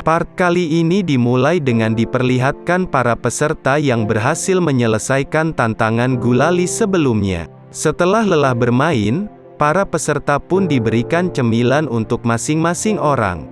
Part kali ini dimulai dengan diperlihatkan para peserta yang berhasil menyelesaikan tantangan gulali sebelumnya. Setelah lelah bermain, para peserta pun diberikan cemilan untuk masing-masing orang.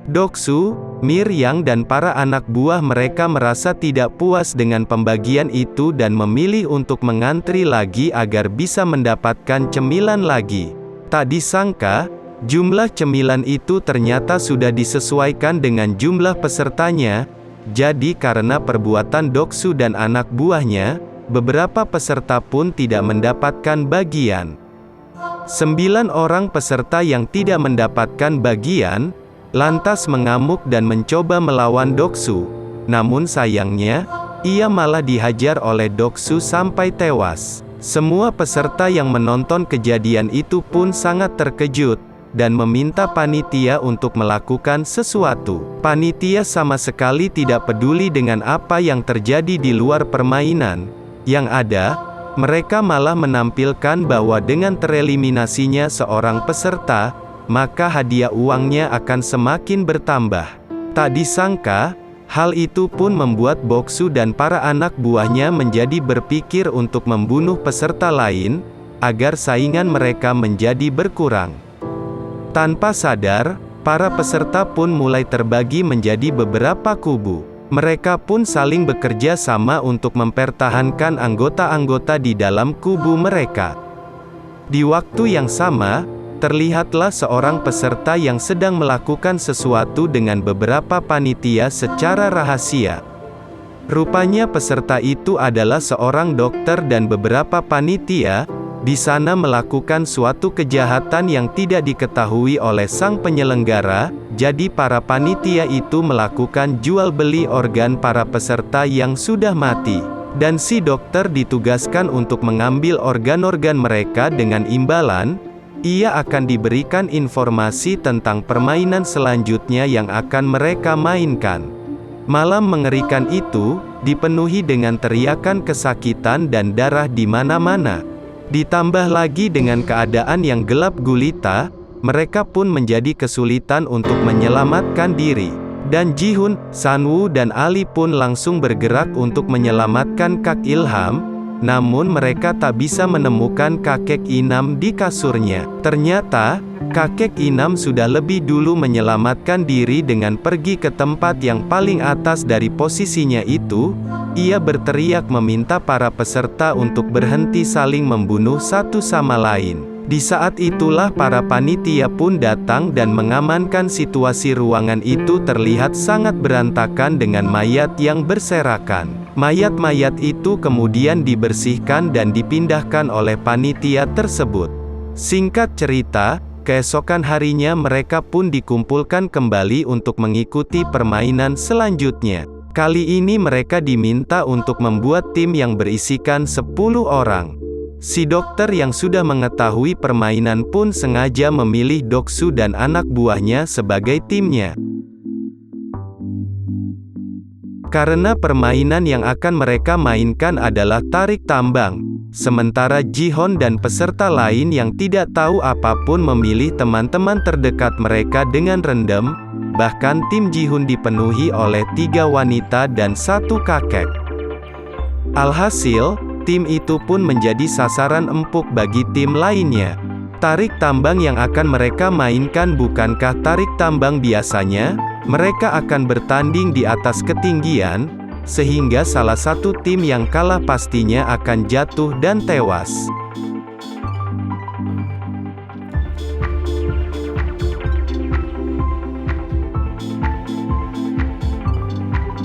Doksu, Miryang dan para anak buah mereka merasa tidak puas dengan pembagian itu dan memilih untuk mengantri lagi agar bisa mendapatkan cemilan lagi. Tak disangka, jumlah cemilan itu ternyata sudah disesuaikan dengan jumlah pesertanya. Jadi karena perbuatan Doksu dan anak buahnya, beberapa peserta pun tidak mendapatkan bagian. 9 orang peserta yang tidak mendapatkan bagian, lantas mengamuk dan mencoba melawan Doksu. Namun sayangnya, ia malah dihajar oleh Doksu sampai tewas. Semua peserta yang menonton kejadian itu pun sangat terkejut, dan meminta panitia untuk melakukan sesuatu. Panitia sama sekali tidak peduli dengan apa yang terjadi di luar permainan. Yang ada, mereka malah menampilkan bahwa dengan tereliminasinya seorang peserta, maka hadiah uangnya akan semakin bertambah. Tak disangka, hal itu pun membuat Boksu dan para anak buahnya menjadi berpikir untuk membunuh peserta lain, agar saingan mereka menjadi berkurang. Tanpa sadar, para peserta pun mulai terbagi menjadi beberapa kubu. Mereka pun saling bekerja sama untuk mempertahankan anggota-anggota di dalam kubu mereka. Di waktu yang sama, terlihatlah seorang peserta yang sedang melakukan sesuatu dengan beberapa panitia secara rahasia. Rupanya peserta itu adalah seorang dokter dan beberapa panitia di sana melakukan suatu kejahatan yang tidak diketahui oleh sang penyelenggara. Jadi para panitia itu melakukan jual beli organ para peserta yang sudah mati. Dan si dokter ditugaskan untuk mengambil organ-organ mereka dengan imbalan, ia akan diberikan informasi tentang permainan selanjutnya yang akan mereka mainkan. Malam mengerikan itu, dipenuhi dengan teriakan kesakitan dan darah di mana-mana. Ditambah lagi dengan keadaan yang gelap gulita, mereka pun menjadi kesulitan untuk menyelamatkan diri. Dan Jihun, Sanwoo dan Ali pun langsung bergerak untuk menyelamatkan Kak Ilham, namun mereka tak bisa menemukan kakek Inam di kasurnya. Ternyata, kakek Inam sudah lebih dulu menyelamatkan diri dengan pergi ke tempat yang paling atas dari posisinya itu. Ia berteriak meminta para peserta untuk berhenti saling membunuh satu sama lain. Di saat itulah para panitia pun datang dan mengamankan situasi. Ruangan itu terlihat sangat berantakan dengan mayat yang berserakan. Mayat-mayat itu kemudian dibersihkan dan dipindahkan oleh panitia tersebut. Singkat cerita, keesokan harinya mereka pun dikumpulkan kembali untuk mengikuti permainan selanjutnya. Kali ini mereka diminta untuk membuat tim yang berisikan 10 orang. Si dokter yang sudah mengetahui permainan pun sengaja memilih Doksu dan anak buahnya sebagai timnya. Karena permainan yang akan mereka mainkan adalah tarik tambang, sementara Jihon dan peserta lain yang tidak tahu apapun memilih teman-teman terdekat mereka dengan rendam. Bahkan tim Jihun dipenuhi oleh 3 wanita dan 1 kakek. Alhasil, tim itu pun menjadi sasaran empuk bagi tim lainnya. Tarik tambang yang akan mereka mainkan bukankah tarik tambang biasanya? Mereka akan bertanding di atas ketinggian, sehingga salah satu tim yang kalah pastinya akan jatuh dan tewas.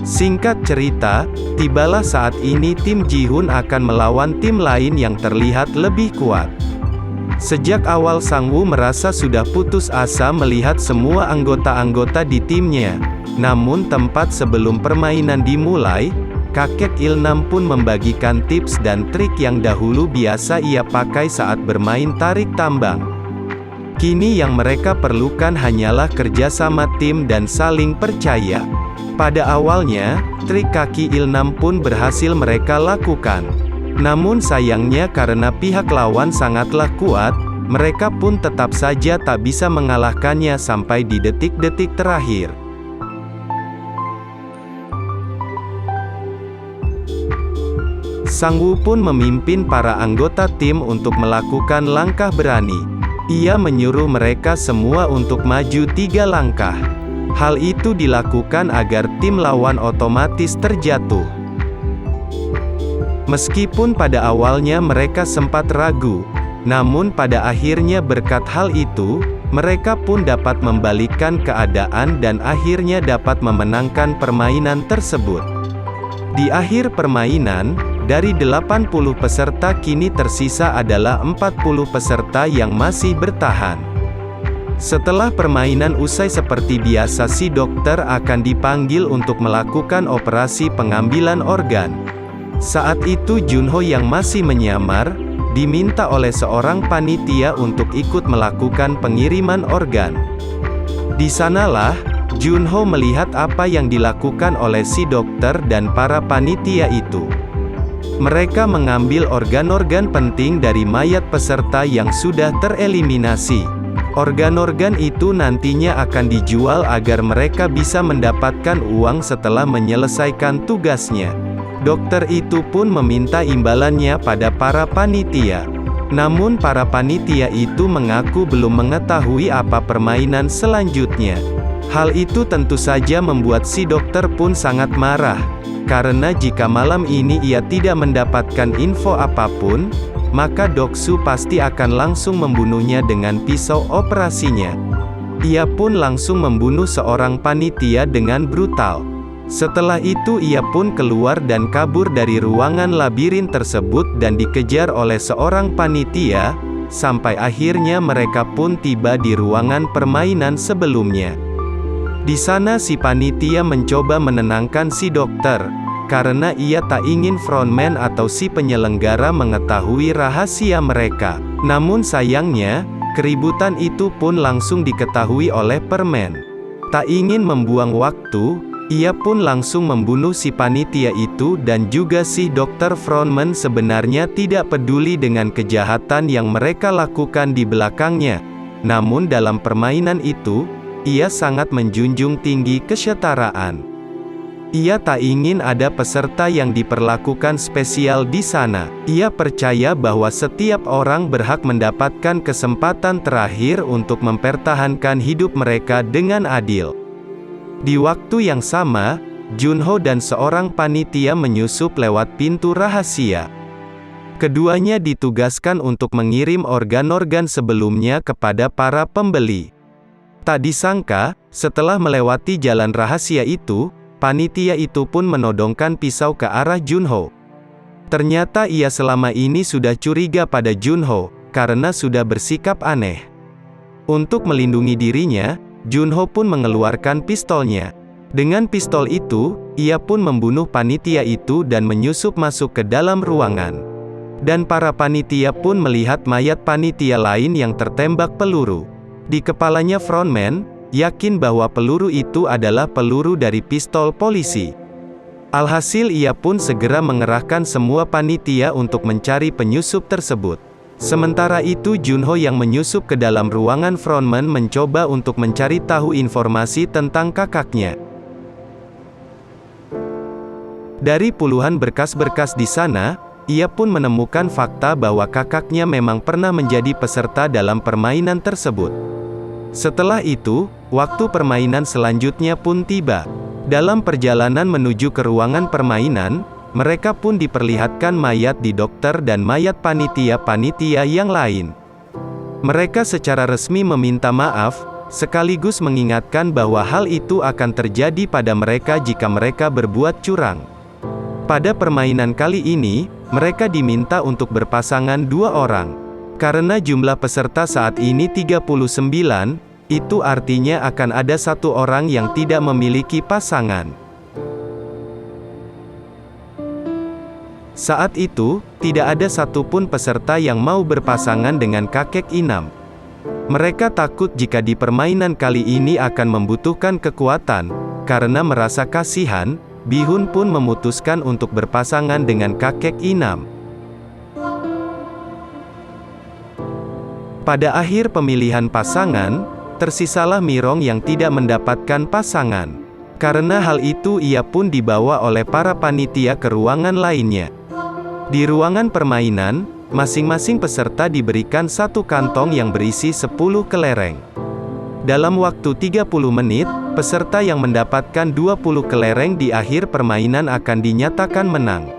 Singkat cerita, tibalah saat ini tim Jihun akan melawan tim lain yang terlihat lebih kuat. Sejak awal Sangwoo merasa sudah putus asa melihat semua anggota-anggota di timnya. Namun tempat sebelum permainan dimulai, kakek Ilnam pun membagikan tips dan trik yang dahulu biasa ia pakai saat bermain tarik tambang. Kini yang mereka perlukan hanyalah kerjasama tim dan saling percaya. Pada awalnya, trik kaki Ilnam pun berhasil mereka lakukan. Namun sayangnya karena pihak lawan sangatlah kuat, mereka pun tetap saja tak bisa mengalahkannya sampai di detik-detik terakhir. Sang Wu pun memimpin para anggota tim untuk melakukan langkah berani. Ia menyuruh mereka semua untuk maju 3 langkah. Hal itu dilakukan agar tim lawan otomatis terjatuh. Meskipun pada awalnya mereka sempat ragu, namun pada akhirnya berkat hal itu, mereka pun dapat membalikkan keadaan dan akhirnya dapat memenangkan permainan tersebut. Di akhir permainan, dari 80 peserta kini tersisa adalah 40 peserta yang masih bertahan. Setelah permainan usai seperti biasa, si dokter akan dipanggil untuk melakukan operasi pengambilan organ. Saat itu Junho yang masih menyamar, diminta oleh seorang panitia untuk ikut melakukan pengiriman organ. Di sanalah, Junho melihat apa yang dilakukan oleh si dokter dan para panitia itu. Mereka mengambil organ-organ penting dari mayat peserta yang sudah tereliminasi. Organ-organ itu nantinya akan dijual agar mereka bisa mendapatkan uang setelah menyelesaikan tugasnya. Dokter itu pun meminta imbalannya pada para panitia. Namun para panitia itu mengaku belum mengetahui apa permainan selanjutnya. Hal itu tentu saja membuat si dokter pun sangat marah. Karena jika malam ini ia tidak mendapatkan info apapun, maka Doksu pasti akan langsung membunuhnya dengan pisau operasinya. Ia pun langsung membunuh seorang panitia dengan brutal. Setelah itu ia pun keluar dan kabur dari ruangan labirin tersebut dan dikejar oleh seorang panitia, sampai akhirnya mereka pun tiba di ruangan permainan sebelumnya. Di sana si panitia mencoba menenangkan si dokter, karena ia tak ingin frontman atau si penyelenggara mengetahui rahasia mereka. Namun sayangnya, keributan itu pun langsung diketahui oleh permen. Tak ingin membuang waktu, ia pun langsung membunuh si panitia itu dan juga si dokter frontman sebenarnya tidak peduli dengan kejahatan yang mereka lakukan di belakangnya. Namun dalam permainan itu, ia sangat menjunjung tinggi kesetaraan. Ia tak ingin ada peserta yang diperlakukan spesial di sana. Ia percaya bahwa setiap orang berhak mendapatkan kesempatan terakhir untuk mempertahankan hidup mereka dengan adil. Di waktu yang sama, Junho dan seorang panitia menyusup lewat pintu rahasia. Keduanya ditugaskan untuk mengirim organ-organ sebelumnya kepada para pembeli. Tak disangka, setelah melewati jalan rahasia itu, panitia itu pun menodongkan pisau ke arah Junho. Ternyata ia selama ini sudah curiga pada Junho, karena sudah bersikap aneh. Untuk melindungi dirinya, Junho pun mengeluarkan pistolnya. Dengan pistol itu, ia pun membunuh panitia itu dan menyusup masuk ke dalam ruangan. Dan para panitia pun melihat mayat panitia lain yang tertembak peluru. Di kepalanya frontman, yakin bahwa peluru itu adalah peluru dari pistol polisi. Alhasil ia pun segera mengerahkan semua panitia untuk mencari penyusup tersebut. Sementara itu Junho yang menyusup ke dalam ruangan frontman mencoba untuk mencari tahu informasi tentang kakaknya. Dari puluhan berkas-berkas di sana, ia pun menemukan fakta bahwa kakaknya memang pernah menjadi peserta dalam permainan tersebut. Setelah itu, waktu permainan selanjutnya pun tiba. Dalam perjalanan menuju ke ruangan permainan, mereka pun diperlihatkan mayat di dokter dan mayat panitia-panitia yang lain. Mereka secara resmi meminta maaf, sekaligus mengingatkan bahwa hal itu akan terjadi pada mereka jika mereka berbuat curang. Pada permainan kali ini, mereka diminta untuk berpasangan 2 orang. Karena jumlah peserta saat ini 39, itu artinya akan ada 1 orang yang tidak memiliki pasangan. Saat itu, tidak ada satupun peserta yang mau berpasangan dengan kakek Inam. Mereka takut jika di permainan kali ini akan membutuhkan kekuatan. Karena merasa kasihan, Bihun pun memutuskan untuk berpasangan dengan kakek Inam. Pada akhir pemilihan pasangan, tersisalah Mirong yang tidak mendapatkan pasangan. Karena hal itu ia pun dibawa oleh para panitia ke ruangan lainnya. Di ruangan permainan, masing-masing peserta diberikan satu kantong yang berisi 10 kelereng. Dalam waktu 30 menit, peserta yang mendapatkan 20 kelereng di akhir permainan akan dinyatakan menang.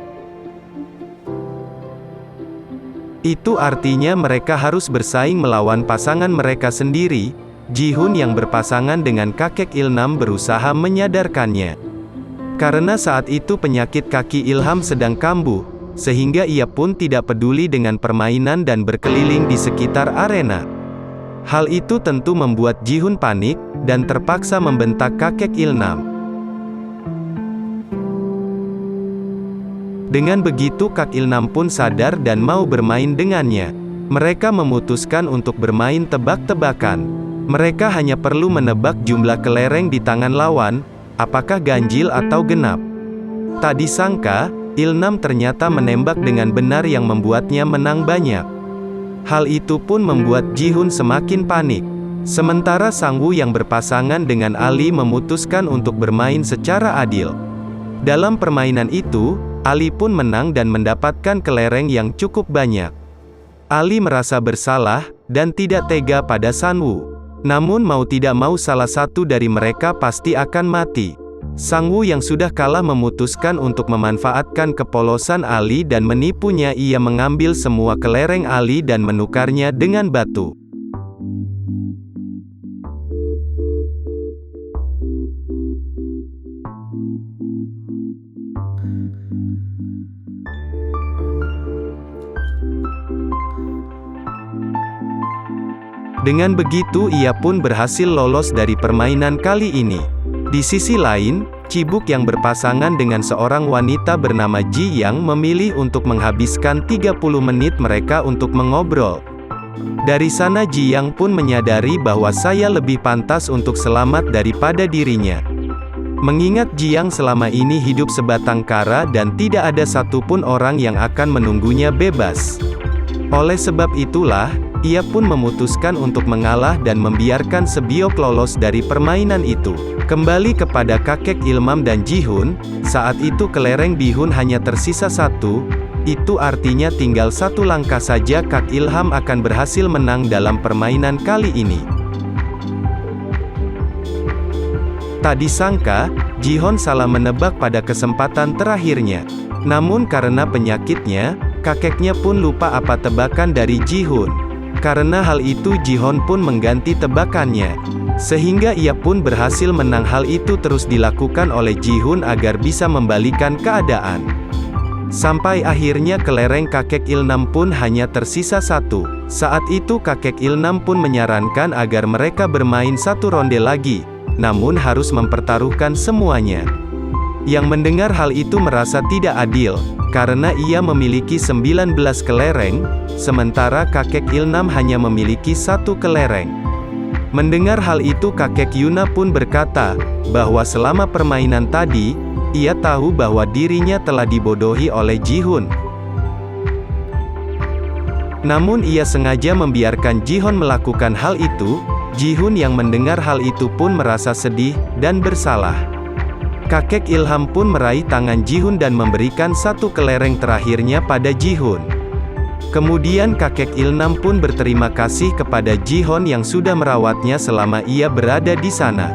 Itu artinya mereka harus bersaing melawan pasangan mereka sendiri. Ji-hun yang berpasangan dengan kakek Ilham berusaha menyadarkannya. Karena saat itu penyakit kaki Ilham sedang kambuh, sehingga ia pun tidak peduli dengan permainan dan berkeliling di sekitar arena. Hal itu tentu membuat Ji-hun panik, dan terpaksa membentak kakek Ilham. Dengan begitu Kak Ilham pun sadar dan mau bermain dengannya. Mereka memutuskan untuk bermain tebak-tebakan. Mereka hanya perlu menebak jumlah kelereng di tangan lawan, apakah ganjil atau genap. Tak disangka, Ilham ternyata menembak dengan benar yang membuatnya menang banyak. Hal itu pun membuat Ji-hun semakin panik. Sementara Sang-woo yang berpasangan dengan Ali memutuskan untuk bermain secara adil. Dalam permainan itu, Ali pun menang dan mendapatkan kelereng yang cukup banyak. Ali merasa bersalah, dan tidak tega pada Sang-woo. Namun mau tidak mau salah satu dari mereka pasti akan mati. Sang-woo yang sudah kalah memutuskan untuk memanfaatkan kepolosan Ali dan menipunya. Ia mengambil semua kelereng Ali dan menukarnya dengan batu. Dengan begitu ia pun berhasil lolos dari permainan kali ini. Di sisi lain, Cibuk yang berpasangan dengan seorang wanita bernama Ji Yang memilih untuk menghabiskan 30 menit mereka untuk mengobrol. Dari sana Ji Yang pun menyadari bahwa saya lebih pantas untuk selamat daripada dirinya. Mengingat Ji Yang selama ini hidup sebatang kara dan tidak ada satupun orang yang akan menunggunya bebas. Oleh sebab itulah, ia pun memutuskan untuk mengalah dan membiarkan Sebiok lolos dari permainan itu. Kembali kepada kakek Ilham dan Ji-hun, saat itu kelereng Bi-hun hanya tersisa satu, itu artinya tinggal satu langkah saja Kak Ilham akan berhasil menang dalam permainan kali ini. Tak disangka, Ji-hun salah menebak pada kesempatan terakhirnya. Namun karena penyakitnya, kakeknya pun lupa apa tebakan dari Ji-hun. Karena hal itu Ji-hun pun mengganti tebakannya. Sehingga ia pun berhasil menang. Hal itu terus dilakukan oleh Ji-hun agar bisa membalikan keadaan. Sampai akhirnya kelereng kakek Ilham pun hanya tersisa satu. Saat itu kakek Ilham pun menyarankan agar mereka bermain satu ronde lagi, namun harus mempertaruhkan semuanya. Yang mendengar hal itu merasa tidak adil, karena ia memiliki 19 kelereng, sementara kakek Ilham hanya memiliki satu kelereng. Mendengar hal itu kakek Yuna pun berkata, bahwa selama permainan tadi, ia tahu bahwa dirinya telah dibodohi oleh Ji-hun. Namun ia sengaja membiarkan Ji-hun melakukan hal itu. Ji-hun yang mendengar hal itu pun merasa sedih, dan bersalah. Kakek Ilham pun meraih tangan Ji-hun dan memberikan satu kelereng terakhirnya pada Ji-hun. Kemudian kakek Ilham pun berterima kasih kepada Ji-hun yang sudah merawatnya selama ia berada di sana.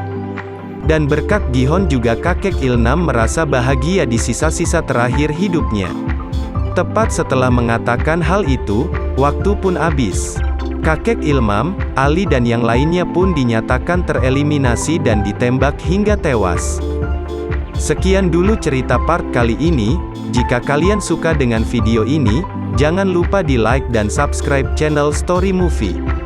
Dan berkat Ji-hun juga kakek Ilham merasa bahagia di sisa-sisa terakhir hidupnya. Tepat setelah mengatakan hal itu, waktu pun habis. Kakek Ilham, Ali dan yang lainnya pun dinyatakan tereliminasi dan ditembak hingga tewas. Sekian dulu cerita part kali ini. Jika kalian suka dengan video ini, jangan lupa di like dan subscribe channel Story Movie.